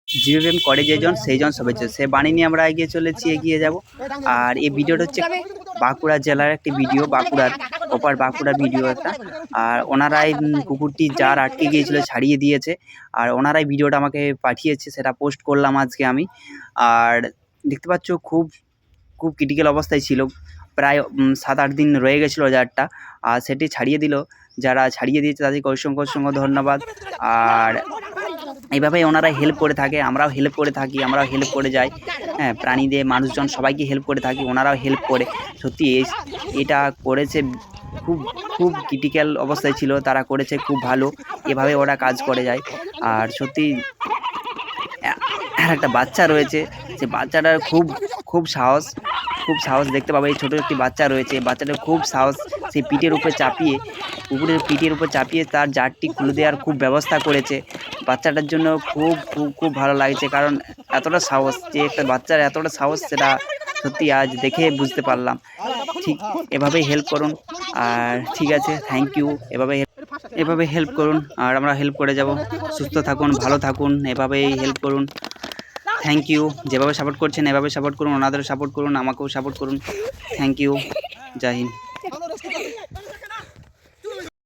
জীবপ্রেম করে যেজন সেইজন সবেজন, সে বাণী নিয়ে আমরা এগিয়ে যাব। আর এই ভিডিওটা হচ্ছে বাঁকুড়া জেলার একটি ভিডিও, বাঁকুড়ার ভিডিও একটা। আর ওনারাই কুকুরটি যার আটকে গিয়েছিল ছাড়িয়ে দিয়েছে, আর ওনারাই ভিডিওটা আমাকে পাঠিয়েছে, সেটা পোস্ট করলাম আজকে আমি। আর দেখতে পাচ্ছ খুব খুব ক্রিটিক্যাল অবস্থায় ছিল, প্রায় 7-8 দিন রয়ে গেছিলো জারটা, আর সেটি ছাড়িয়ে দিল। যারা ছাড়িয়ে দিয়েছে তাদেরকে অসংখ্য ধন্যবাদ। আর এইভাবেই ওনারা হেল্প করে থাকে, আমরাও হেল্প করে থাকি, আমরাও হেল্প করে যাই। হ্যাঁ, প্রাণীদের মানুষজন সবাইকে হেল্প করে থাকি, ওনারাও হেল্প করে। সত্যি এটা করেছে খুব খুব ক্রিটিক্যাল অবস্থায় ছিল, তারা করেছে খুব ভালো, এভাবে ওরা কাজ করে যায়। আর সত্যি আর একটা বাচ্চা রয়েছে, সে বাচ্চাটার খুব সাহস দেখতে পাবে। এই ছোটো একটি বাচ্চা রয়েছে, বাচ্চাটার খুব সাহস। সে কুকুরের পিঠের উপর চাপিয়ে তার জারটি খুলে দেওয়ার খুব ব্যবস্থা করেছে। বাচ্চাটার জন্য খুব ভালো লাগছে, কারণ এতটা সাহস, যে একটা বাচ্চার এতটা সাহস, সেটা সত্যি আজ দেখে বুঝতে পারলাম। ঠিক এভাবেই হেল্প করুন। আর ঠিক আছে, থ্যাংক ইউ। এভাবে হেল্প করুন, আর আমরা হেল্প করে যাব। সুস্থ থাকুন, ভালো থাকুন, এভাবেই হেল্প করুন। Thank you. যেভাবে সাপোর্ট করছেন এভাবে সাপোর্ট করুন, ওনাদেরও সাপোর্ট করুন, আমাকেও সাপোর্ট করুন। Thank you. জয় হিন্দ।